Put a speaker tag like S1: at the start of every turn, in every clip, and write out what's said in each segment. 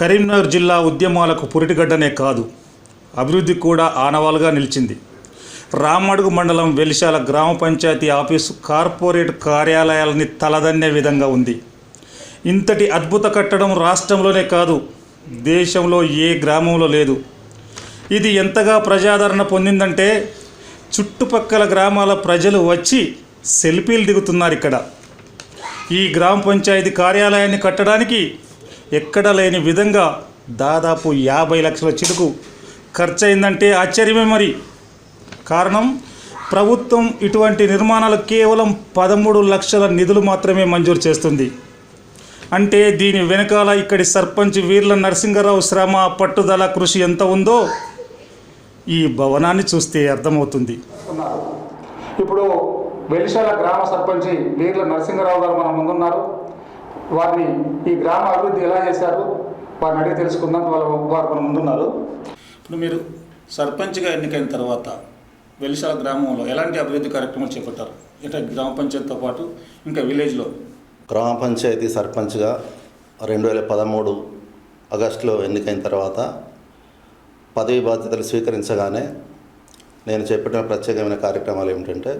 S1: కరీంనగర్ జిల్లా ఉద్యమాలకు పురిటిగడ్డనే కాదు, అభివృద్ధి కూడా ఆనవాలుగా నిలిచింది. రామడుగు మండలం వెలిశాల గ్రామ పంచాయతీ ఆఫీసు కార్పొరేట్ కార్యాలయాలని తలదన్నే విధంగా ఉంది. ఇంతటి అద్భుత కట్టడం రాష్ట్రంలోనే కాదు, దేశంలో ఏ గ్రామంలో లేదు. ఇది ఎంతగా ప్రజాదరణ పొందిందంటే చుట్టుపక్కల గ్రామాల ప్రజలు వచ్చి సెల్ఫీలు దిగుతున్నారు. ఇక్కడ ఈ గ్రామ పంచాయతీ కార్యాలయాన్ని కట్టడానికి ఎక్కడ లేని విధంగా దాదాపు 50 లక్షల చిలుకు ఖర్చయిందంటే ఆశ్చర్యమే. మరి కారణం, ప్రభుత్వం ఇటువంటి నిర్మాణాలు కేవలం 13 లక్షల నిధులు మాత్రమే మంజూరు చేస్తుంది. అంటే దీని వెనకాల ఇక్కడి సర్పంచ్ వీర్ల నరసింగరావు శ్రమ, పట్టుదల, కృషి ఎంత ఉందో ఈ భవనాన్ని చూస్తే అర్థమవుతుంది.
S2: ఇప్పుడు వెలిశాల గ్రామ సర్పంచ్ వీర్ల నరసింగరావు గారు మన ముందున్నారు. వారిని ఈ గ్రామ అభివృద్ధి ఎలా చేశారు వారిని అడిగి తెలుసుకుందాం. వారు మన ముందున్నారు.
S1: ఇప్పుడు మీరు సర్పంచ్గా ఎన్నికైన తర్వాత వెలిశాల గ్రామంలో ఎలాంటి అభివృద్ధి కార్యక్రమాలు చేపట్టారు? ఇట్లా గ్రామ పంచాయతీతో పాటు ఇంకా విలేజ్లో
S3: గ్రామ పంచాయతీ సర్పంచ్గా 2013 ఆగస్టులో ఎన్నికైన తర్వాత పదవి బాధ్యతలు స్వీకరించగానే నేను చెప్పిన ప్రత్యేకమైన కార్యక్రమాలు ఏమిటంటే,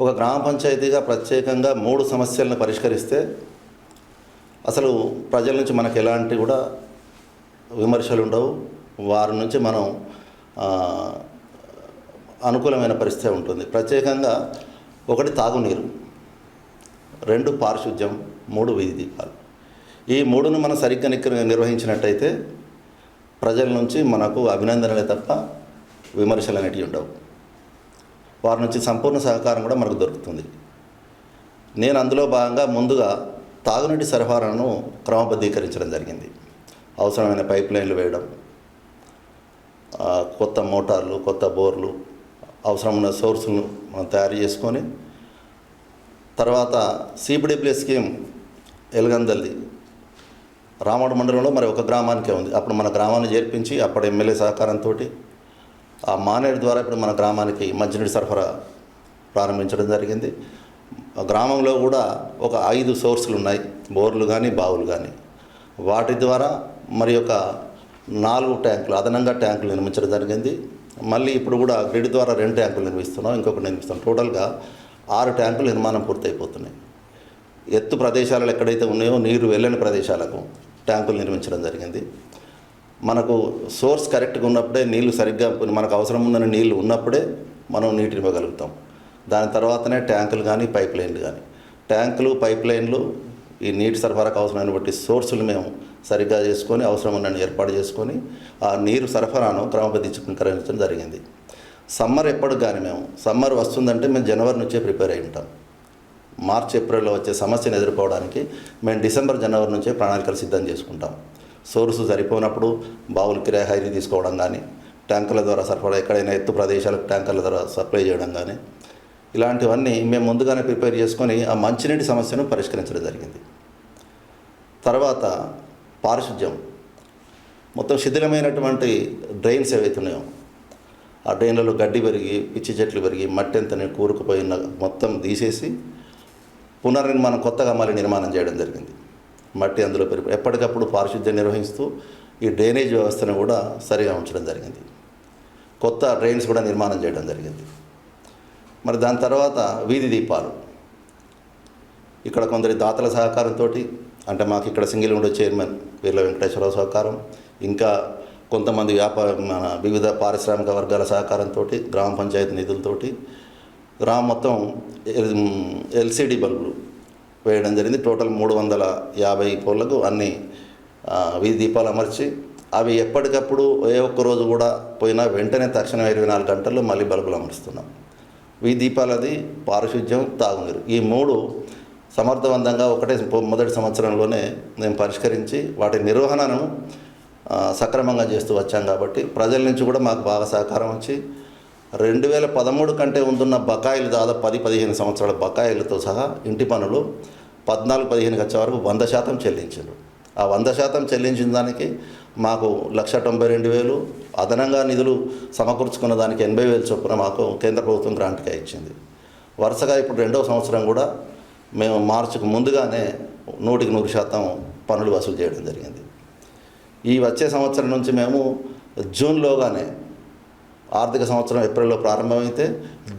S3: ఒక గ్రామ పంచాయతీగా ప్రత్యేకంగా 3 సమస్యలను పరిష్కరిస్తే అసలు ప్రజల నుంచి మనకు ఎలాంటి కూడా విమర్శలు ఉండవు. వారి నుంచి మనం అనుకూలమైన పరిస్థితి ఉంటుంది. ప్రత్యేకంగా 1 తాగునీరు, 2 పారిశుద్ధ్యం, 3 వీధి దీపాలు. ఈ 3ను మనం సరిగ్గా నిర్వహించినట్టయితే ప్రజల నుంచి మనకు అభినందనలే తప్ప విమర్శలు అనేటివి ఉండవు. వారి నుంచి సంపూర్ణ సహకారం కూడా మనకు దొరుకుతుంది. నేను అందులో భాగంగా ముందుగా తాగునీటి సరఫరాను క్రమబద్ధీకరించడం జరిగింది. అవసరమైన పైప్ లైన్లు వేయడం, కొత్త మోటార్లు, కొత్త బోర్లు, అవసరమైన సోర్సులను మనం తయారు చేసుకొని, తర్వాత CPWD స్కీమ్ ఎలగందల్ది రామడు మండలంలో మరి ఒక గ్రామానికే ఉంది. అప్పుడు మన గ్రామాన్ని చేర్పించి అప్పుడు ఎమ్మెల్యే సహకారంతో ఆ మానేరు ద్వారా ఇప్పుడు మన గ్రామానికి మంచినీటి సరఫరా ప్రారంభించడం జరిగింది. గ్రామంలో కూడా ఒక 5 సోర్సులు ఉన్నాయి, బోర్లు కానీ బావులు కానీ. వాటి ద్వారా మరి ఒక 4 ట్యాంకులు, అదనంగా ట్యాంకులు నిర్మించడం జరిగింది. మళ్ళీ ఇప్పుడు కూడా గ్రిడ్ ద్వారా 2 ట్యాంకులు నిర్మిస్తున్నాం, ఇంకొకటి నిర్మిస్తాం. టోటల్గా 6 ట్యాంకులు నిర్మాణం పూర్తయిపోతున్నాయి. ఎత్తు ప్రదేశాలలో ఎక్కడైతే ఉన్నాయో నీరు వెళ్ళని ప్రదేశాలకు ట్యాంకులు నిర్మించడం జరిగింది. మనకు సోర్స్ కరెక్ట్గా ఉన్నప్పుడే, నీళ్లు సరిగ్గా మనకు అవసరం ఉందని నీళ్లు ఉన్నప్పుడే మనం నీటిని ఇవ్వగలుగుతాం. దాని తర్వాతనే ట్యాంకులు కానీ పైప్ లైన్లు కానీ. ట్యాంకులు, పైప్ లైన్లు ఈ నీటి సరఫరాకు అవసరమైన బట్టి సోర్సులు మేము సరిగ్గా చేసుకొని అవసరం ఉన్నని ఏర్పాటు చేసుకొని ఆ నీరు సరఫరాను క్రమబద్ధీకరించడం జరిగింది. సమ్మర్ ఎప్పటికి కానీ సమ్మర్ వస్తుందంటే మేము జనవరి నుంచే ప్రిపేర్ అయి ఉంటాం. మార్చ్, ఏప్రిల్లో వచ్చే సమస్యను ఎదుర్కోవడానికి మేము డిసెంబర్, జనవరి నుంచే ప్రణాళికలు సిద్ధం చేసుకుంటాం. సోర్సు సరిపోయినప్పుడు బావులు కిరాయి హైరీ తీసుకోవడం కానీ, ట్యాంకుల ద్వారా సరఫరా, ఎక్కడైనా ఎత్తు ప్రదేశాలకు ట్యాంకర్ల ద్వారా సప్లై చేయడం కానీ, ఇలాంటివన్నీ మేము ముందుగానే ప్రిపేర్ చేసుకొని ఆ మంచినీటి సమస్యను పరిష్కరించడం జరిగింది. తర్వాత పారిశుద్ధ్యం, మొత్తం శిథిలమైనటువంటి డ్రైన్స్ ఏవైతున్నాయో ఆ డ్రైన్లలో గడ్డి పెరిగి, పిచ్చి చెట్లు పెరిగి, మట్టి అంతని కూరుకుపోయిన మొత్తం తీసేసి పునర్నిర్మాణం, కొత్తగా మళ్ళీ నిర్మాణం చేయడం జరిగింది. మట్టి అందులో పెరిగి ఎప్పటికప్పుడు పారిశుద్ధ్యం నిర్వహిస్తూ ఈ డ్రైనేజ్ వ్యవస్థను కూడా సరిగా ఉంచడం జరిగింది. కొత్త డ్రైన్స్ కూడా నిర్మాణం చేయడం జరిగింది. మరి దాని తర్వాత వీధి దీపాలు, ఇక్కడ కొందరి దాతల సహకారంతో, అంటే మాకు ఇక్కడ single window chairman Veerla Venkateswararao సహకారం, ఇంకా కొంతమంది వివిధ పారిశ్రామిక వర్గాల సహకారంతో, గ్రామ పంచాయతీ నిధులతోటి గ్రామం మొత్తం LCD బల్బులు వేయడం జరిగింది. టోటల్ 350 పోళ్లకు అన్ని వీధి దీపాలు అమర్చి, అవి ఎప్పటికప్పుడు ఏ ఒక్క రోజు కూడా పోయినా వెంటనే తక్షణం 24 గంటల్లో మళ్ళీ బల్బులు అమరుస్తున్నాం. వీధి దీపాలది, పారిశుద్ధ్యం, తాగునీరు, ఈ 3 సమర్థవంతంగా మొదటి సంవత్సరంలోనే మేము పరిష్కరించి వాటి నిర్వహణను సక్రమంగా చేస్తూ వచ్చాం. కాబట్టి ప్రజల నుంచి కూడా మాకు బాగా సహకారం వచ్చి 2013 కంటే ముందున్న బకాయిలు దాదాపు 10-15 సంవత్సరాల బకాయిలతో సహా ఇంటి పనులు 14-15 వచ్చే వరకు 100% చెల్లించారు. ఆ 100% చెల్లించిన దానికి మాకు 1,92,000 అదనంగా నిధులు సమకూర్చుకున్న దానికి 80,000 చొప్పున మాకు కేంద్ర ప్రభుత్వం గ్రాంట్గా ఇచ్చింది. వరుసగా ఇప్పుడు 2వ సంవత్సరం కూడా మేము మార్చికి ముందుగానే 100% పనులు వసూలు చేయడం జరిగింది. ఈ వచ్చే సంవత్సరం నుంచి మేము జూన్లోగానే, ఆర్థిక సంవత్సరం ఏప్రిల్లో ప్రారంభమైతే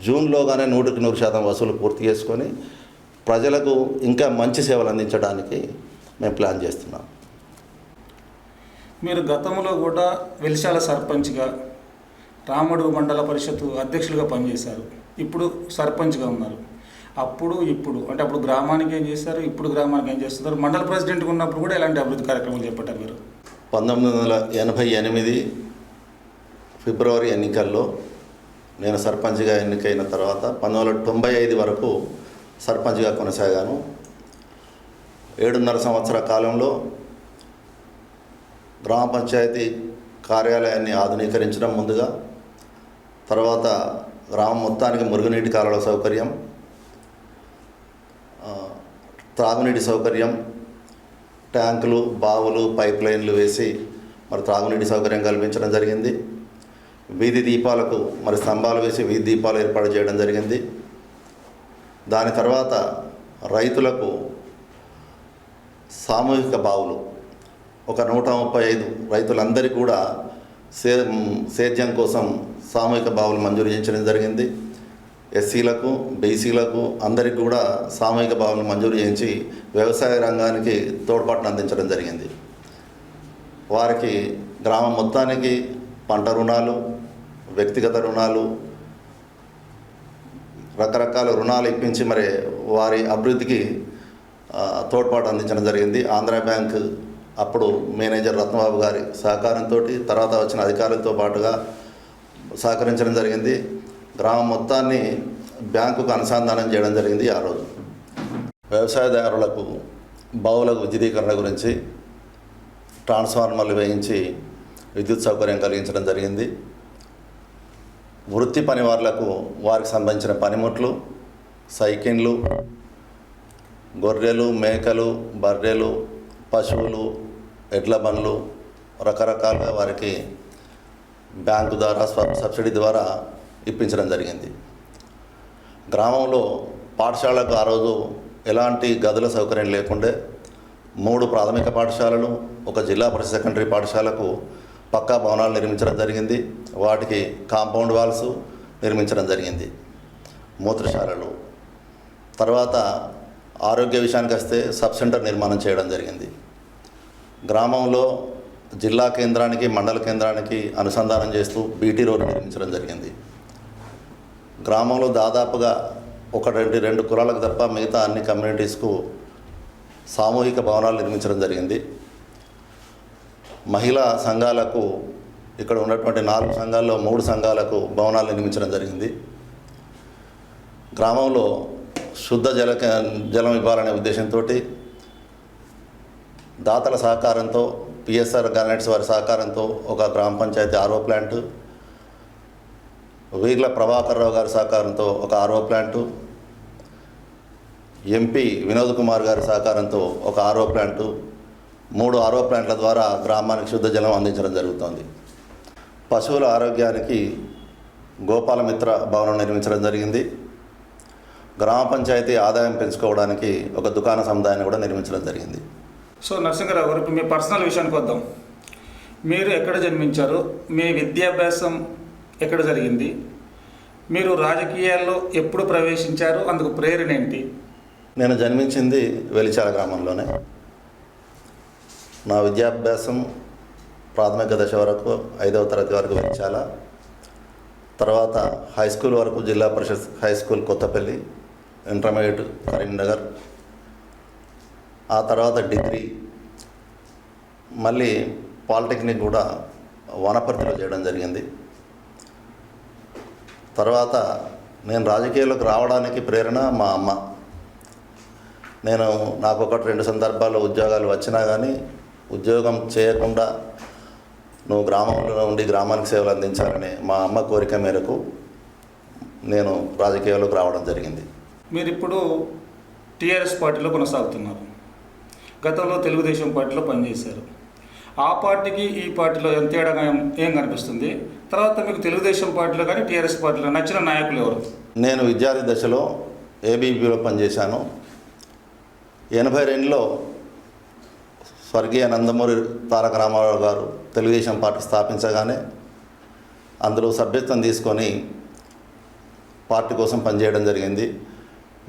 S3: జూన్లోగానే 100% వసూలు పూర్తి చేసుకొని ప్రజలకు ఇంకా మంచి సేవలు అందించడానికి మేము ప్లాన్ చేస్తున్నాం.
S2: మీరు గతంలో కూడా వెలిశాల సర్పంచ్గా, రామడుగు మండల పరిషత్తు అధ్యక్షులుగా పనిచేశారు. ఇప్పుడు సర్పంచ్గా ఉన్నారు. ఇప్పుడు అంటే అప్పుడు గ్రామానికి ఏం చేశారు, ఇప్పుడు గ్రామానికి ఏం చేస్తున్నారు? మండల ప్రెసిడెంట్గా ఉన్నప్పుడు కూడా ఎలాంటి అభివృద్ధి కార్యక్రమాలు చేపట్టారు మీరు?
S3: 1988 ఫిబ్రవరి ఎన్నికల్లో నేను సర్పంచ్గా ఎన్నికైన తర్వాత 1995 వరకు సర్పంచ్గా కొనసాగాను. 7.5 సంవత్సర కాలంలో గ్రామ పంచాయతీ కార్యాలయాన్ని ఆధునీకరించడం ముందుగా, తర్వాత గ్రామం మొత్తానికి మురుగునీటి కాలువల సౌకర్యం, త్రాగునీటి సౌకర్యం, ట్యాంకులు, బావులు, పైప్ లైన్లు వేసి మరి త్రాగునీటి సౌకర్యం కల్పించడం జరిగింది. వీధి దీపాలకు మరి స్తంభాలు వేసి వీధి దీపాలు ఏర్పాటు చేయడం జరిగింది. దాని తర్వాత రైతులకు సామూహిక బావులు ఒక 135 రైతులందరికీ కూడా సేద్యం కోసం సామూహిక బావులు మంజూరు చేయించడం జరిగింది. ఎస్సీలకు, బీసీలకు అందరికీ కూడా సామూహిక బావులు మంజూరు చేయించి వ్యవసాయ రంగానికి తోడ్పాటును అందించడం జరిగింది. వారికి గ్రామం మొత్తానికి పంట రుణాలు, వ్యక్తిగత రుణాలు, రకరకాల రుణాలు ఇప్పించి మరి వారి అభివృద్ధికి తోడ్పాటు అందించడం జరిగింది. ఆంధ్ర బ్యాంక్ అప్పుడు మేనేజర్ రత్నబాబు గారి సహకారంతో, తర్వాత వచ్చిన అధికారులతో పాటుగా సహకరించడం జరిగింది. గ్రామం మొత్తాన్ని బ్యాంకుకు అనుసంధానం చేయడం జరిగింది. ఆ రోజు వ్యవసాయదారులకు బావులకు విద్యుదీకరణ గురించి ట్రాన్స్ఫార్మర్లు వేయించి విద్యుత్ సౌకర్యం కలిగించడం జరిగింది. వృత్తి పని వాళ్లకు వారికి సంబంధించిన పనిముట్లు, సైకిళ్ళు, గొర్రెలు, మేకలు, బర్రెలు, పశువులు, ఎడ్ల బండ్లు రకరకాలుగా వారికి బ్యాంకు ద్వారా సబ్సిడీ ద్వారా ఇప్పించడం జరిగింది. గ్రామంలో పాఠశాలకు ఆ రోజు ఎలాంటి గదుల సౌకర్యం లేకుండే 3 ప్రాథమిక పాఠశాలలు, ఒక జిల్లా పరిషత్ సెకండరీ పాఠశాలకు పక్కా భవనాలు నిర్మించడం జరిగింది. వాటికి కాంపౌండ్ వాల్స్ నిర్మించడం జరిగింది, మూత్రశాలలు. తర్వాత ఆరోగ్య విషయానికి వస్తే సబ్ సెంటర్ నిర్మాణం చేయడం జరిగింది. గ్రామంలో జిల్లా కేంద్రానికి, మండల కేంద్రానికి అనుసంధానం చేస్తూ బీటీ రోడ్డు నిర్మించడం జరిగింది. గ్రామంలో దాదాపుగా 1-2 కులాలకు తప్ప మిగతా అన్ని కమ్యూనిటీస్కు సామూహిక భవనాలు నిర్మించడం జరిగింది. మహిళా సంఘాలకు ఇక్కడ ఉన్నటువంటి 4 సంఘాల్లో 3 సంఘాలకు భవనాలు నిర్మించడం జరిగింది. గ్రామంలో శుద్ధ జలం ఇవ్వాలనే ఉద్దేశంతో దాతల సహకారంతో, పిఎస్ఆర్ గార్నెట్స్ వారి సహకారంతో ఒక గ్రామ పంచాయతీ ఆర్ఓ ప్లాంటు, వీర్ల ప్రభాకర్ రావు గారి సహకారంతో ఒక RO plant, MP Vinod Kumar గారి సహకారంతో ఒక ఆర్ఓ ప్లాంటు, 3 ఆర్ఓ ప్లాంట్ల ద్వారా గ్రామానికి శుద్ధ జలం అందించడం జరుగుతోంది. పశువుల ఆరోగ్యానికి గోపాలమిత్ర భవనం నిర్మించడం జరిగింది. గ్రామ పంచాయతీ ఆదాయం పెంచుకోవడానికి ఒక దుకాణ సముదాయాన్ని కూడా నిర్మించడం జరిగింది.
S2: సో నరసింహరావు గారు, ఇప్పుడు మీ పర్సనల్ విషయానికి వద్దాం. మీరు ఎక్కడ జన్మించారు? మీ విద్యాభ్యాసం ఎక్కడ జరిగింది? మీరు రాజకీయాల్లో ఎప్పుడు ప్రవేశించారు? అందుకు ప్రేరణ ఏంటి?
S3: నేను జన్మించింది వెలిచాల గ్రామంలోనే. నా విద్యాభ్యాసం ప్రాథమిక దశ వరకు 5వ తరగతి వరకు వెలిచాల. తర్వాత హై స్కూల్ వరకు జిల్లా పరిషత్ high school Kothapalli, intermediate Karimnagar. ఆ తర్వాత డిగ్రీ మళ్ళీ పాలిటెక్నిక్ కూడా వనపర్తిలో చేయడం జరిగింది. తర్వాత నేను రాజకీయాల్లోకి రావడానికి ప్రేరణ మా అమ్మ. నాకు 1-2 సందర్భాల్లో ఉద్యోగాలు వచ్చినా కానీ ఉద్యోగం చేయకుండా నువ్వు గ్రామంలో ఉండి గ్రామానికి సేవలు అందించాలని మా అమ్మ కోరిక మేరకు నేను రాజకీయాల్లోకి రావడం జరిగింది.
S2: మీరు ఇప్పుడు టీఆర్ఎస్ పార్టీలో కొనసాగుతున్నారు. గతంలో తెలుగుదేశం పార్టీలో పనిచేశారు. ఆ పార్టీకి ఈ పార్టీలో ఎంత తేడాగా ఏం కనిపిస్తుంది? తర్వాత మీకు తెలుగుదేశం పార్టీలో కానీ టీఆర్ఎస్ పార్టీలో నచ్చిన నాయకులు ఎవరు?
S3: నేను విద్యార్థి దశలో ఏబీపీలో పనిచేశాను. 82లో స్వర్గీయ నందమూరి తారక రామారావు గారు తెలుగుదేశం పార్టీ స్థాపించగానే అందులో సభ్యత్వం తీసుకొని పార్టీ కోసం పనిచేయడం జరిగింది.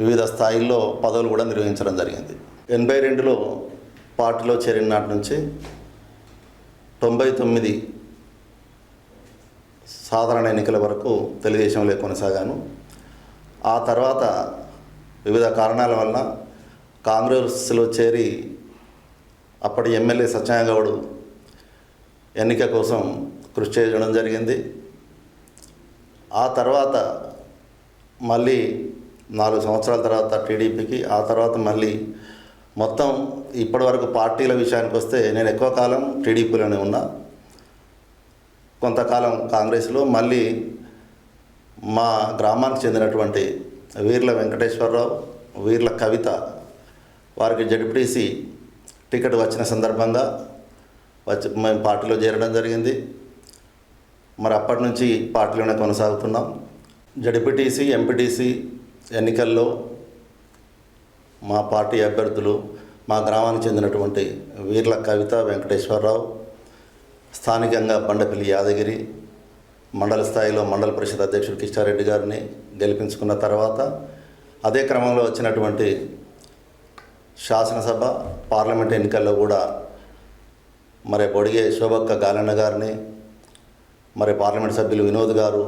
S3: వివిధ స్థాయిల్లో పదవులు కూడా నిర్వహించడం జరిగింది. 82లో పార్టీలో చేరిన నాటి నుంచి 99 సాధారణ ఎన్నికల వరకు తెలుగుదేశంలో కొనసాగాను. ఆ తర్వాత వివిధ కారణాల వలన కాంగ్రెస్లో చేరి అప్పటి ఎమ్మెల్యే సత్యనారాయణ గౌడ్ ఎన్నిక కోసం కృషి చేయడం జరిగింది. ఆ తర్వాత మళ్ళీ 4 సంవత్సరాల తర్వాత టీడీపీకి, ఆ తర్వాత మళ్ళీ మొత్తం ఇప్పటివరకు పార్టీల విషయానికి వస్తే నేను ఎక్కువ కాలం టీడీపీలోనే ఉన్నా, కొంతకాలం కాంగ్రెస్లో, మళ్ళీ మా గ్రామానికి చెందినటువంటి వీర్ల వెంకటేశ్వరరావు, వీర్ల కవిత వారికి జడ్పీటీసీ టికెట్ వచ్చిన సందర్భంగా మేము పార్టీలో చేరడం జరిగింది. మరి అప్పటి నుంచి పార్టీలోనే కొనసాగుతున్నాం. జడ్పీటీసీ, ఎంపీటీసీ ఎన్నికల్లో మా పార్టీ అభ్యర్థులు మా గ్రామానికి చెందినటువంటి వీర్ల కవిత, వెంకటేశ్వరరావు, స్థానికంగా బండపల్లి యాదగిరి, మండల స్థాయిలో మండల పరిషత్ అధ్యక్షుడు కిష్టారెడ్డి గారిని గెలిపించుకున్న తర్వాత అదే క్రమంలో వచ్చినటువంటి శాసనసభ, పార్లమెంట్ ఎన్నికల్లో కూడా మరి బొడిగే శోభక్క గాలన్న గారిని, మరి పార్లమెంట్ సభ్యులు వినోద్ గారు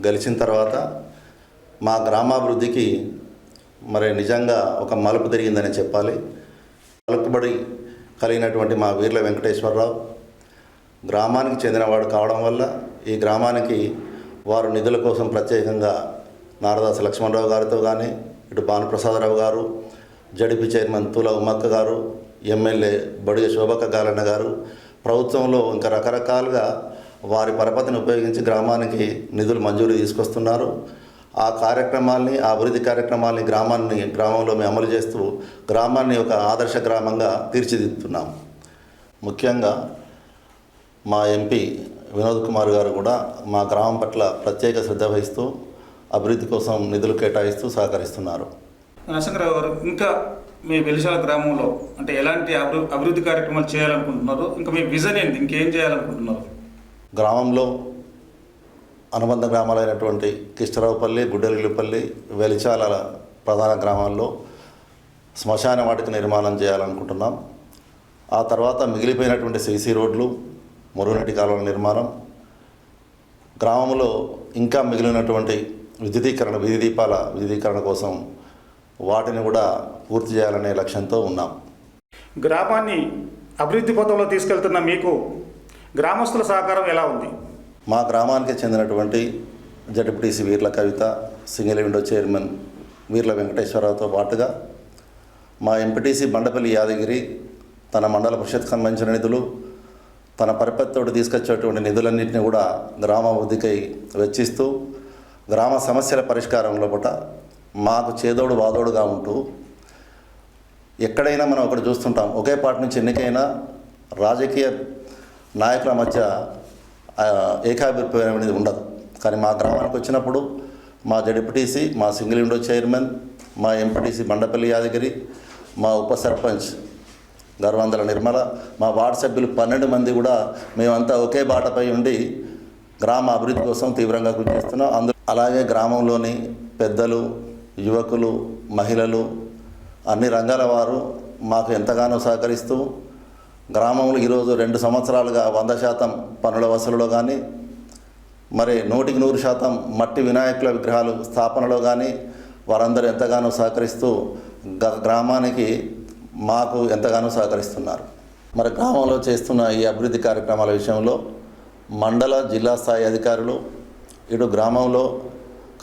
S3: గెలిచిన తర్వాత మా గ్రామాభివృద్ధికి మరి నిజంగా ఒక మలుపు తిరిగిందని చెప్పాలి. పలుకుబడి కలిగినటువంటి మా వీర్ల వెంకటేశ్వరరావు గ్రామానికి చెందినవాడు కావడం వల్ల ఈ గ్రామానికి వారు నిధుల కోసం ప్రత్యేకంగా నారదాసు లక్ష్మణరావు గారితో కానీ, ఇటు భానుప్రసాదరావు గారు, జడిపి చైర్మన్ తుల ఉమ్మక్క గారు, ఎమ్మెల్యే బొడిగ శోభక్క గాలన్న గారు ప్రభుత్వంలో ఇంకా రకరకాలుగా వారి పరపతిని ఉపయోగించి గ్రామానికి నిధులు మంజూరు తీసుకొస్తున్నారు. ఆ కార్యక్రమాల్ని, ఆ అభివృద్ధి కార్యక్రమాల్ని గ్రామంలో మేము అమలు చేస్తూ గ్రామాన్ని ఒక ఆదర్శ గ్రామంగా తీర్చిదిద్దుతున్నాం. ముఖ్యంగా మా ఎంపీ వినోద్ కుమార్ గారు కూడా మా గ్రామం పట్ల ప్రత్యేక శ్రద్ధ వహిస్తూ అభివృద్ధి కోసం నిధులు కేటాయిస్తూ సహకరిస్తున్నారు.
S1: నరసింహరావు గారు, ఇంకా మీ వెలిశాల గ్రామంలో అంటే ఎలాంటి అభివృద్ధి కార్యక్రమాలు చేయాలనుకుంటున్నారు? ఇంకా మీ విజన్ ఏంటి? ఇంకేం చేయాలనుకుంటున్నారు?
S3: గ్రామంలో అనుబంధ గ్రామాలైనటువంటి కిష్టరావుపల్లి, గుడ్డలిపల్లి, వెలిచాల ప్రధాన గ్రామాల్లో శ్మశాన వాటిక నిర్మాణం చేయాలనుకుంటున్నాం. ఆ తర్వాత మిగిలిపోయినటువంటి సీసీ రోడ్లు, మురుగునీటి కాలువల నిర్మాణం, గ్రామంలో ఇంకా మిగిలినటువంటి వీధి దీపాల విద్యుదీకరణ కోసం వాటిని కూడా పూర్తి చేయాలనే లక్ష్యంతో ఉన్నాం.
S1: గ్రామాన్ని అభివృద్ధి పథంలో తీసుకెళ్తున్న మీకు గ్రామస్తుల సహకారం ఎలా ఉంది?
S3: మా గ్రామానికి చెందినటువంటి జడ్పీటీసీ వీర్ల కవిత, సింగిల్ విండో చైర్మన్ వీర్ల వెంకటేశ్వరరావుతో పాటుగా మా ఎంపీటీసీ బండపల్లి యాదగిరి తన మండల పరిషత్కు సంబంధించిన నిధులు, తన పరిపత్తితోటి తీసుకొచ్చేటువంటి నిధులన్నింటినీ కూడా గ్రామాభివృద్ధికై వెచ్చిస్తూ గ్రామ సమస్యల పరిష్కారం లోపల మాకు చేదోడు వాదోడుగా ఉంటూ, ఎక్కడైనా మనం ఒకటి చూస్తుంటాం, ఒకే పార్టీ నుంచి ఎన్నికైన రాజకీయ నాయకుల మధ్య ఏకాభిప్రాయం అనేది ఉండదు. కానీ మా గ్రామానికి వచ్చినప్పుడు మా జడ్పీటీసీ, మా సింగిల్ విండో చైర్మన్, మా ఎంపీటీసీ బండపల్లి యాదగిరి, మా ఉప సర్పంచ్ గర్వందల నిర్మల, మా వార్డు సభ్యులు 12 మంది కూడా మేమంతా ఒకే బాటపై ఉండి గ్రామ అభివృద్ధి కోసం తీవ్రంగా కృషి చేస్తున్నాం. అలాగే గ్రామంలోని పెద్దలు, యువకులు, మహిళలు, అన్ని రంగాల వారు మాకు ఎంతగానో సహకరిస్తూ గ్రామంలో ఈరోజు 2 సంవత్సరాలుగా 100% పనుల వసూలులో కానీ, మరి 100% మట్టి వినాయకుల విగ్రహాలు స్థాపనలో కానీ వారందరూ ఎంతగానో సహకరిస్తూ గ్రామానికి మాకు ఎంతగానో సహకరిస్తున్నారు. మరి గ్రామంలో చేస్తున్న ఈ అభివృద్ధి కార్యక్రమాల విషయంలో మండల, జిల్లా స్థాయి అధికారులు, ఇటు గ్రామంలో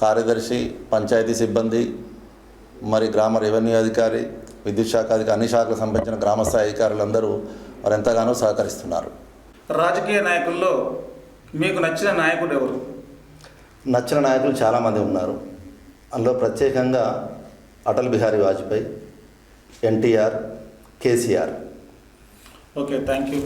S3: కార్యదర్శి, పంచాయతీ సిబ్బంది, మరి గ్రామ రెవెన్యూ అధికారి, విద్యుత్ శాఖ అధికారి, అన్ని శాఖలకు సంబంధించిన గ్రామస్థాయి అధికారులందరూ వారు ఎంతగానో సహకరిస్తున్నారు.
S1: రాజకీయ నాయకుల్లో మీకు నచ్చిన నాయకుడు ఎవరు?
S3: నచ్చిన నాయకులు చాలామంది ఉన్నారు. అందులో ప్రత్యేకంగా Atal Bihari Vajpayee, NTR, KCR.
S1: Okay, thank you.